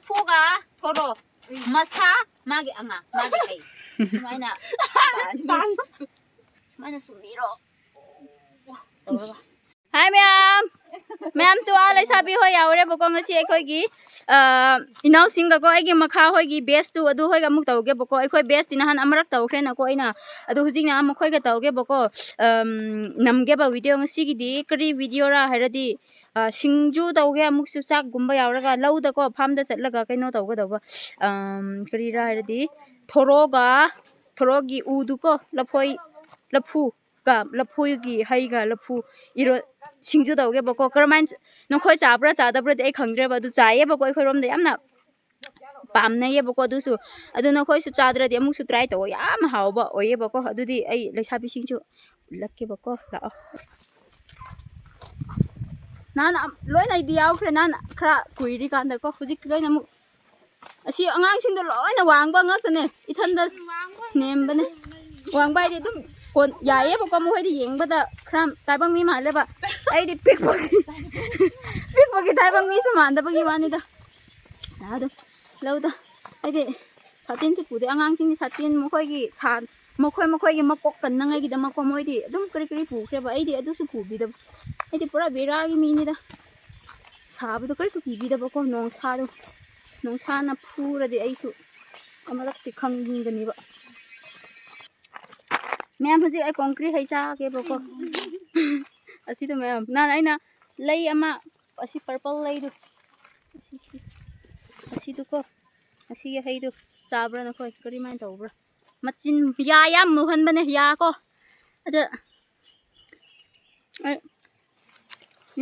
laphuga thoro masa magi anga magi ai sumaina sumaina sumiro Hi ma'am ma'am to alai sabi ho yaure boko ngasi ekhoi gi enao singga ko ai gi makha hoi gi best tu adu hoi ga muk tawge boko ekhoi best tin han amrak taw khre na ko ina adu hujing na am khoi ga tawge boko namge ba video ngasi gi di kri video ra haradi shingju tawge amuk su chak gumba yaura ga lau da ko farm da chatla ga kaino tawge dawa kri ra haradi thoro gi udu ko laphu ga laphu gi hai ga laphu iro singju tawge boko karman nokhoi chabra chadabra de khangdre ba du chaye boko khoi rom de yamna pamna ye boko du su adu nokhoi su chadra de amuk su try to yam hawba oye boko adu di ai leisabi singju lakke boko la nan loi nai di yaw khre nan khra kuiri kan da ko hujik loi namu asi angang sing do loi na wang ba ngak ne ithan da nem ba ne wang ba de dum kon yaye boko mo hoi di yeng ba da khram tai bang mi ma le ba ai di pik bagi tai bang mi su man da bagi wani da na do lau da ai di satin su pu de angang sing satin mo khoi gi san mo khoi gi makok kan na ngai gi da ma ko moi di dum kri kri pu khre ba ai di adu su pu bi da ai di pura bera gi mi ni da sa bu do kri su ki bi da boko nong sa na phu ra di ai su amarak ti khang ging ga ni ba ma'am hujik ai concrete hai sa ke boko asi to ma'am na aina lei ama asi purple lei du asi tu ko asi ge hai du sabra na khoi kari mai tawbra machin ya yam muhan bane ya ko ada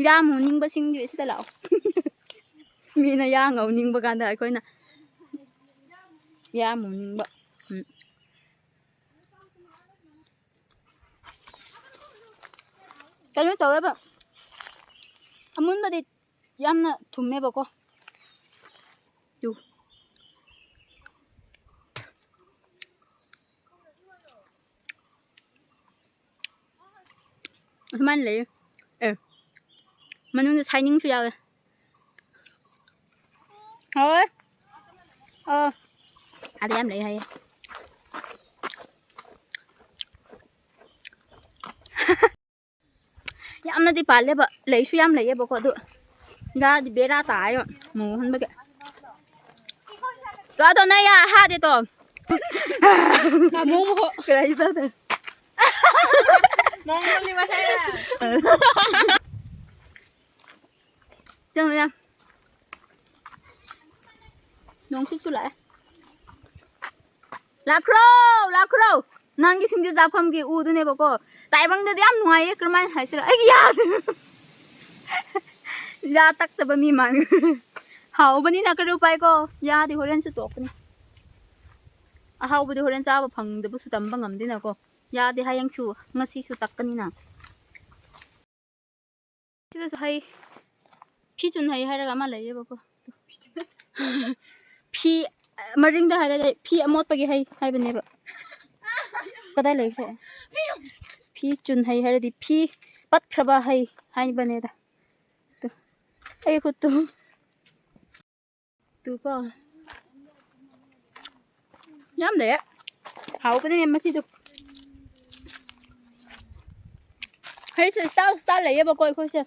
ya mu ning ba sing ju sida lao mi na ya ngau ning ba kan da khoi na ya mu ning ba cái tàu ấy bạn, muốn mà đi ăn là thùng mẹ bảo cô, chú, mình lấy, mình muốn xay những thứ gì, thôi, đi em lấy hay. Yam na di pale ba lấy su yam lấy boko du ga di bera tai yo mu han ba ke ga to na ya ha de to ka mu ho kra ita de mong li ba thai à chang ya nong su su lại la crow nang gi singju za pham gi u du ne boko tai bang de am nuai kerman hai sira ai ya ya tak ta ba mi man hau bani na karu pai ko ya di horen su tok ni a hau bu di horen cha ba phang de bu su tam bang am di na ko ya di hayang chu ngasi su tak ni na ti su hai phi chun hai hai ra ma lai ye ba ko phi maring da hai ra phi amot pa gi hai ba ne ba kadai lai khe phi chun hay hay đi phi bắt khaba hay bên này da ai ko tu có nhắm đấy hậu cái này mà chỉ được hay sự sao lấy bao coi coi xem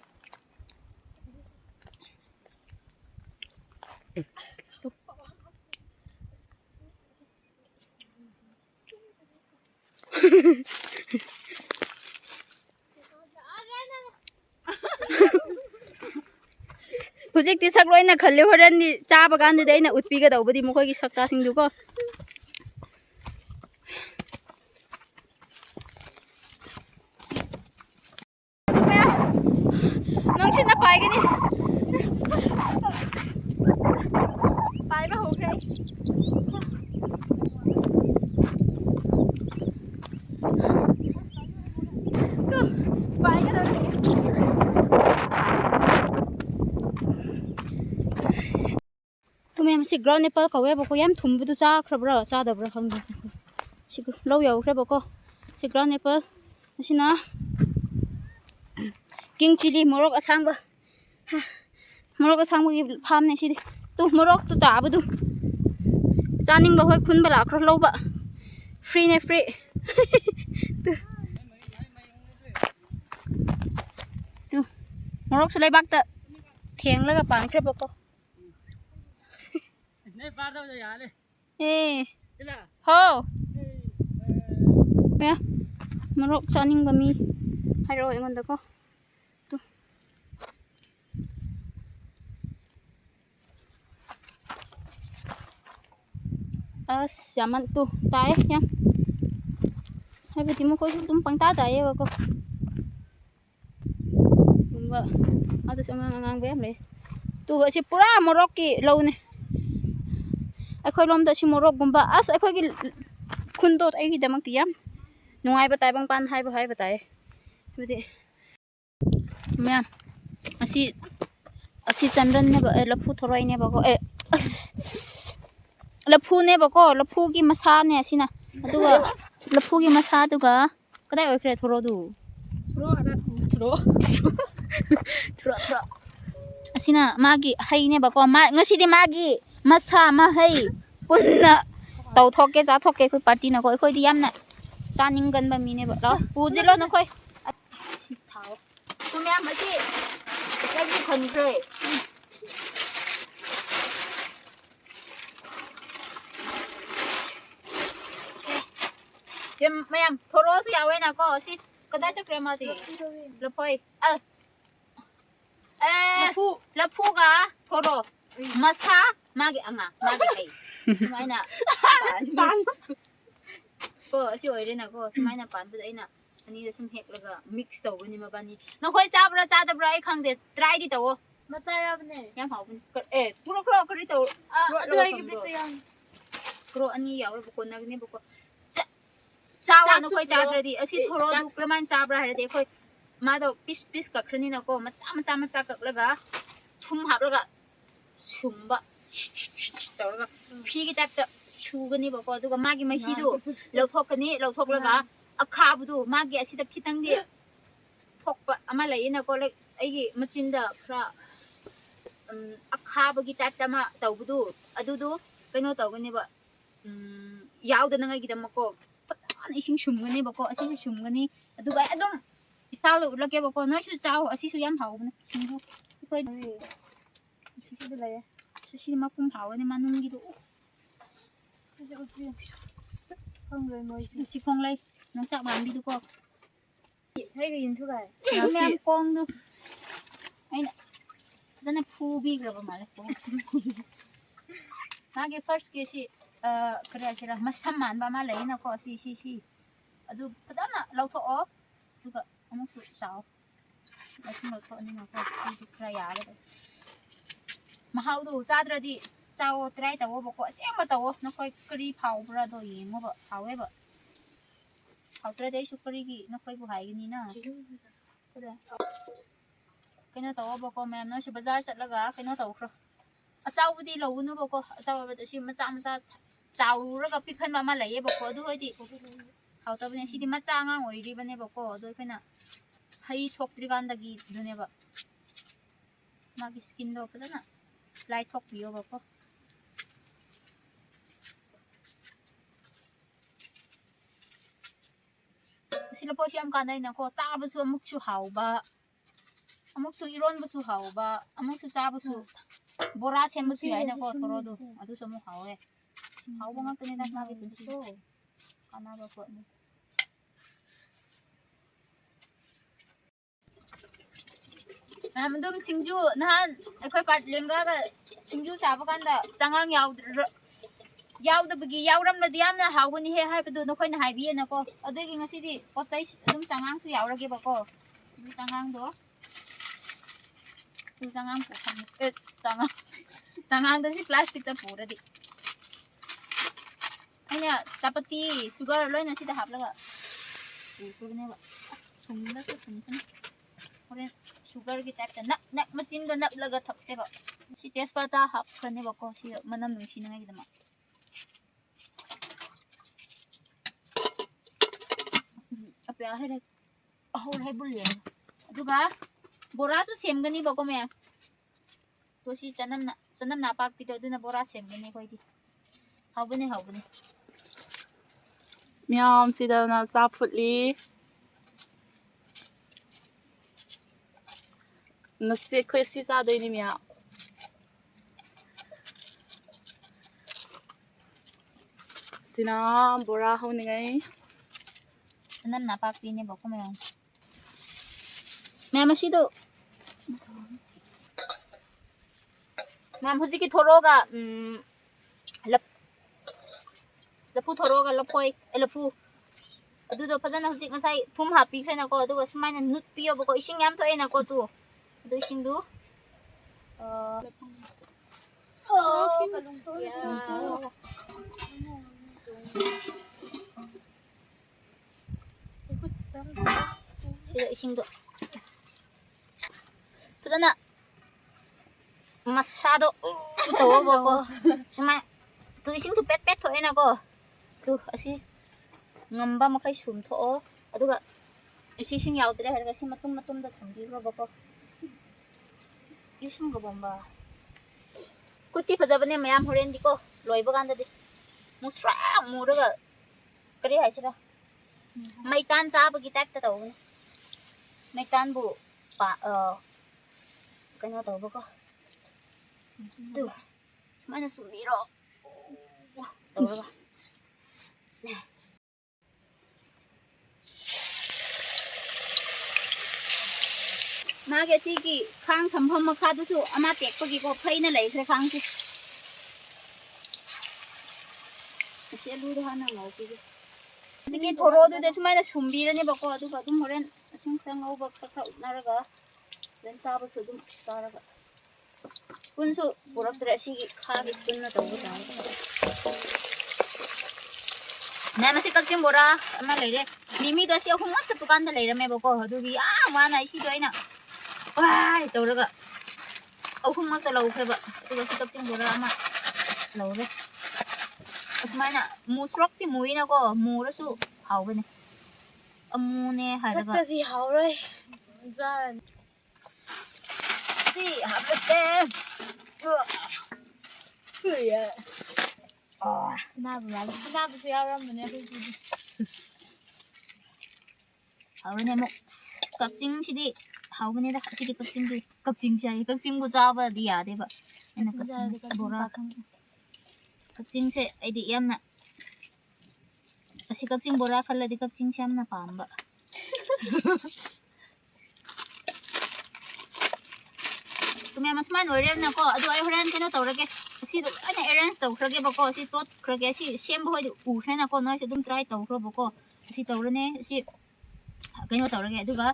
Hujik ti sak loi na khalle horan ni cha bagan de na utpi ga dawbadi mo khoi gi sakta sing du ko nang sin na pai ga ni pai ba ho krai to pai ga da si ground apple ko we boko yam thum bu du cha khrabra cha dabra khang si lo yaw khra boko si ground apple asina king chili morok asang ba gi farm ne si tu morok tu ta bu tu chaning ba hoi khun ba la khro lo ba free ne free tu morok su lai bak ta theng la ga pan khre ba ko नहीं पार दो यार ले eh इला ho ya morok chaning ba mi hai ro engon da ko tu siaman tu tai ya hai ba ti mo ko su tum pang ta tai ba ko ba ada sangang ngang be le tu ba si pura morok ki lo ne ai khoi lom da si morok gum ba as ai khoi ki khun dot ai ki damak ti yam nungai ba tai bang pan hai ba tai budi ma'am asi chandran ne ba laphu thoroi ne ba ko laphu ne ba ko laphu ki masa ne asina aduga laphu ki masa duga kadai oi kre thoro du thro asina magi hai ne ba ko ma ngasi di magi masa ma hai punna tau thoke cha thoke khoi party na ko khoi di yam na chaning gan ba mi ne ba lo pu ji lo na khoi thao tu me ma si lai ki khon kre jem mayam thoro su yawe na ko si kadai cha kre ma ti lo phoi laphu ga thoro masa magi anga magi hai sumaina pan ko si oi re na ko sumaina pan bu ai na ani da sum hek laga mix taw ni ma bani no khoi chabra cha da bra ai khang de try di taw masa ya bne yam hau bun thuro kro kri taw adu ai ki bit yang kro ani yawe bu ko nag ni bu ko chawa no khoi chabra di asi thoro du kraman chabra ha de khoi ma do pis ka khrani na ko macha ka laga thum hab laga sumba tawga phi gi tap ta chu gani ba ko duga magi ma hi du lo thok kani lo thok laga akha bu du magi asi da khitang di thok pa ama lai na ko le ai gi machin da khra akha ba gi tap ta ma taw bu du adu du kaino taw gani ba yaw da na ngai gi da ma ko pachan ising sum gani ba ko asi su sum gani aduga adum style lo lage ba ko noi su chaw asi su yam hau ne singju khoi si si la ya si ma pum hau ne manum gi du si si uti không rồi mới si kong lai nong chak ban bi du ko hay cái gì thu cái me kong du ai na dana phu bi gra ba ma le ko ma ge first ke si kare sira masam man ba ma le na ko si adu padana lo tho o du ka amuk su sao la lo tho ni na ko si kra ya le mahau du sadra di chao try ta wo ba ko se ma ta wo no koi kri phau bra do yi mo ba phau e ba phau tra dei su kri gi no koi bu hai gi ni na cái nó tàu bao cô mẹ nó chỉ bazar sạch là gà cái nó tàu khờ à cháu đi lâu nữa bao cô cháu bây giờ chỉ mà cháu rồi gặp pin mà lấy bao cô đôi đi hậu tao bây giờ chỉ đi mà cháu ngang ngồi đi bên này bao cô đôi cái nào hay thọc đi gan đagi đôi này bao mà cái skin đó bây giờ na light thọc bio bao cô sila po siyam kanay na ko tsaka ba su amuk su hau ba amuk su iron ba su hau ba amuk su sa ba su bora siyam ba su yay na ko thoro do adu sa mo hau hau ba nga kanina magi tun si kana ba po ni dum singju nahan akhoi part lenga ga singju sa ba kan da changang yaw da bagi yaw ram la diam na hau ni he hai pa du no khoi na hai bi na ko adui gi ngasi di pot chai dum changang su yaw ra ge ba ko du changang do du changang pu kham changang da si plastic ta pu ra di anya chapati sugar loi na si da hap la ga pu tu ne ba thum da tu thum san ore sugar gi tap ta nak machin da nap la ga thak se ba si tespata hap khane ba ko si manam nung si na gi da ma apa hai rai hai bul le aduga bora su sem gani ba ko me ตัวชีจะน้ำหนาปากปีเตอร์ด้วยนะโบราณเสียงกันนี่ค่อยดีเฮาบุเนี่ย Miam sida na za phutli. No se khoi si sa doi ni mia. Sina bora ho ni ngai. ฉันน้ำหนาปากปีเนี่ยบอกก็ไม่เอาแม่มาชิดูแม่พูดสิกิโทโรกะlaphu thoro ga lapoi laphu adu do phajana hujik ngasai thum hapi khrena ko adu sumaina nut piyo boko ising yam thoe na ko tu adu ising du sida ising do phajana masado to boko sumai tu ising tu pet thoe na ko tu asi ngamba makai sum tho aduga ising yaudre harga si matum da thambi ro bako isum go bomba kuti phajabane mayam horen diko loiba ganda di musra muraga kari haisira maitan chaba gi tak ta taw maitan bu pa kano taw bako tu sumana sumiro taw ba मागे सिगी खांग थम्फम मखा दुसु अमा take पगी को फैना लैख्रे खांग सि सेलु the हाना लाउकी सिगी थोरो दु देसु माइना सुम्बिरने बको अदुगा दुम होरेन असुम ख्रंग औ बक खखा उनारगा देन चाबो सु दुम चारगा कुनसु पुरक्तरे सिगी खाग स्पून न तौ जा नामसे कक्सिम बोरा अमा लैरे मिमी दसि अहुम मत दुकान द लैरमे बको अदुगी आ माना इसी दोइना वाई तौरगा अहुम मत लौख्रेबा अदुगा सि कक्सिम बोरा अमा लौरे असमाइना मुस्रक्ति मुइना को मुरसु हाउबने अमुने हारगा Sakta hauroi. Zan. Si habete Kuya. na bra Na bu ya ram ne hu ji. हाउने मो कक्सिङ सिदि हाउबने दा सिदि कक्सिङ दि कक्सिङ चाहिँ कक्सिङ गु जाबा दि यादेबा एना कक्सिङ बोरा कक्सिङ से आइदि यामना असि कक्सिङ बोरा खल्लदि कक्सिङ स्यामना पाम्बा तुमे मसमान ओरेम न को अदु आइ होरन केनो तौरगे असि दु अने एरेंज तौखरगे बको असि तोत खरगे असि सेम बहोइ उखरेना को नोइ दुम ट्राई तौखरो बको असि तौरने असि कꯩनो तौरगे अदुगा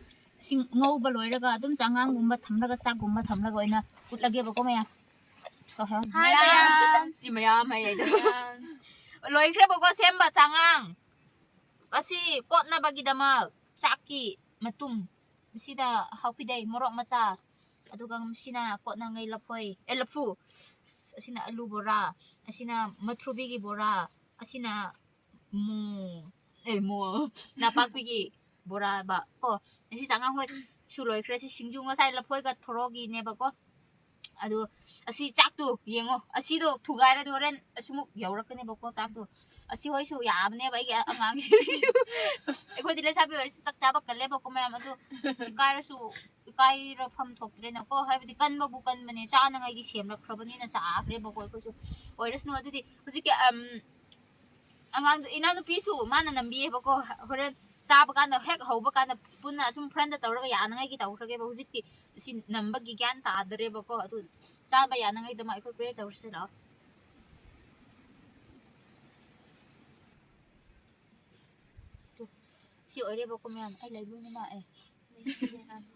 सिंग ngौबा लोइरगा अदुम चांगांग गुम्बा थमरगा चाक गुम्बा थमरगा ओइना उटलगे बको मया so ha Mayam. mayam hai ai loikre boko semba changang asi kotna bagi dama chaki matum sida haupidai morok macha aduga sina kotna ngai lapoi laphu asina alu bora asina matrubi gi bora asina mo napakbigi bora ba ko asi changang hoi su loikre si shingju ngasai lapoi ga thoro gi ne ba ko adu asi chak tu yengo asi do thugaira do ren asumuk yaurakane bako chak tu asi hoi su yabne bai ga angang si su ekoi dile sabi wer su sak chaba kalle bako ma adu ikaira su ikaira pham thoktre na ko haibdi kan ba bu kan mane cha na ngai gi sem rak khrabani na cha akre bako ko su oiras no adu di huji ke angang ina no pisu mana nambi bako horen चाब can't Keck हौबा can't Pune sum friend तौरगा यानंगाई gi तौखरगे बा हुजिकति सि नंबा gi ज्ञान तादरे बको अदु चाबा यानंगाई दमा eco prayer तौरसे ला सि ओरे बको म्यान ai लाइबु नि मा ए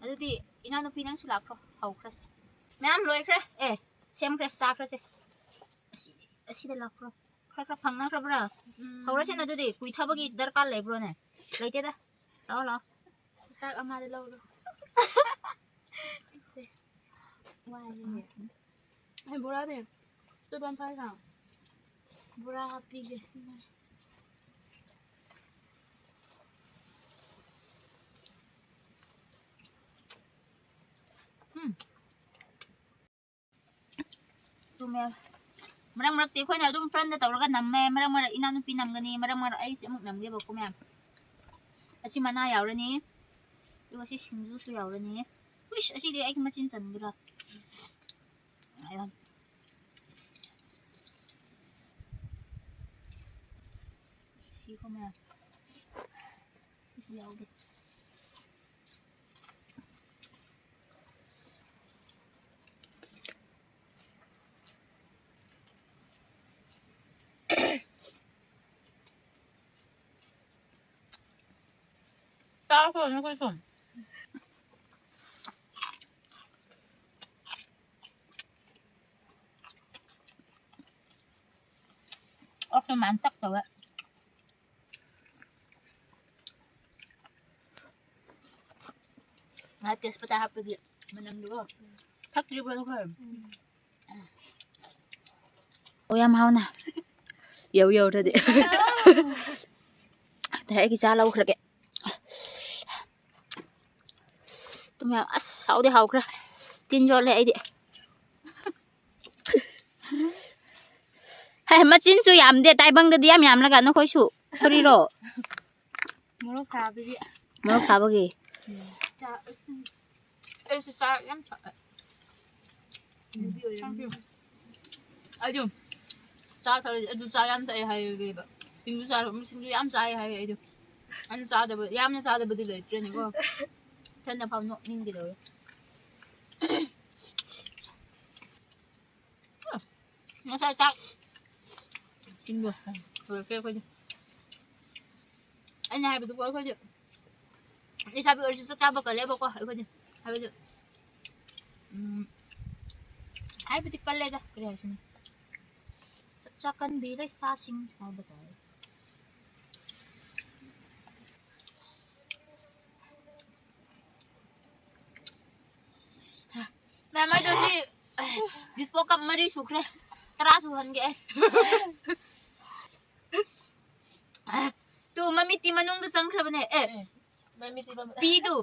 अदु दि इना नो पिनां सु लाख्रो हौख्रसे म्याम लोइख्रे ए सेमख्रे साख्रसे असि दे लाख्रो खरखर फंगना खरबरा हौरसे न दु दि कुइथाबगी दरकार लेब्रो ने लेते दा lo Tak ama de lo. Ai bora de. Tu ban pai ka. Bora happy guys. tu me marang te khoi na dum friend da tawra ga nam me marang ina nu pi nam ga ni marang ai se muk nam ge ba ko me asi mana yaw ra ni du asi shingju su yaw ra ni wish asi de ai ma chin chan gra ayan si ko me yaw de ta ko no ko son ok man tak to ngat kes patahap lagi menang dulu tak tri ba ko oyam hau na yêu yêu thôi đi thế cái cha lâu rồi kìa tụi mày sáu đi học rồi tin cho lệ đi hay mà chín su yam đi tay băng đi yam là cả nó khối su thôi đi rồi Moro khá bây giờ. nó khá bao gì Cha ê sa em chọn. Aduh. Sa thôi aduh sa em chạy hay gì vậy. Singju em chạy hay aduh. Anh sa được em nó sa được bự lên trên này có. Chân là phong nọ ninh gì rồi. Nó sai sai. Singju. Rồi phê coi. Anh hai bữa tôi coi chứ. Đi sao bây giờ chaba ka lebo ko ai bade ai bade ai bade kalle da kaya sini chakan bilay sa sing ai bade na mai do si dispo kam mari sukre tara suhan ge tu mamiti manung do sangkra bane pi tu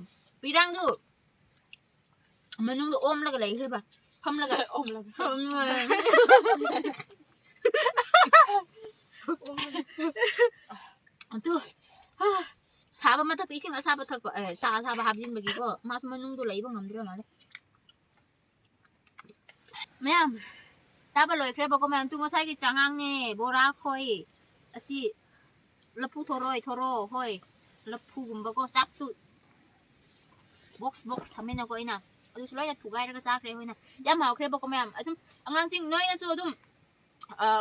pirang tu manung tu om laga lai ba pham laga om laga tu saba matak ising asaba thak ba saba habjin bagi ko mas manung tu lai ba ngamdra ma ma'am saba loi khre ba ko ma'am tu ngasai ki changang ne bora khoi asi laphu thoro hoi laphu gumba ko saksu box thamen na ko ina adu sulai na thugai ra ka sak re hoina yam haw khre ba ko ma'am asum angang sing noi na su dum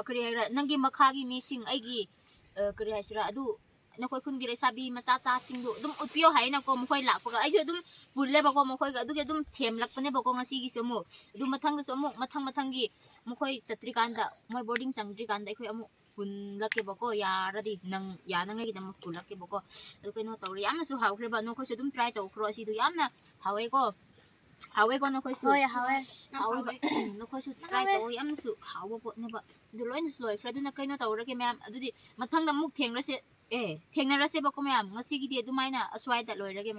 kri ra nangi makha gi mi sing ai gi kri ha sira adu na koi khun gi re sabi ma cha sing du dum utpio hai na ko mo khoi la pa ai dum bulle ba ko mo khoi ga adu ge dum sem lak pane ba ko ngasi gi somo du mathang da somo mathang gi mo khoi chatri kan da moi boarding sangri kan da khoi amu hun lake ba ko ya ra di nang ya nang gi da mo kulak ke ba ko adu kai no tawri am su haw khre ba no khoi su dum try to khro si du yam na hawe ko no khoi su hawe no khoi su try to yam su haw ba ne ba du loi na sloi khre du na kai no tawra ke ma'am adu di mathang da muk theng ra se theng na ra se ba ko ma'am ngasi gi di du mai na aswai da loi ra ke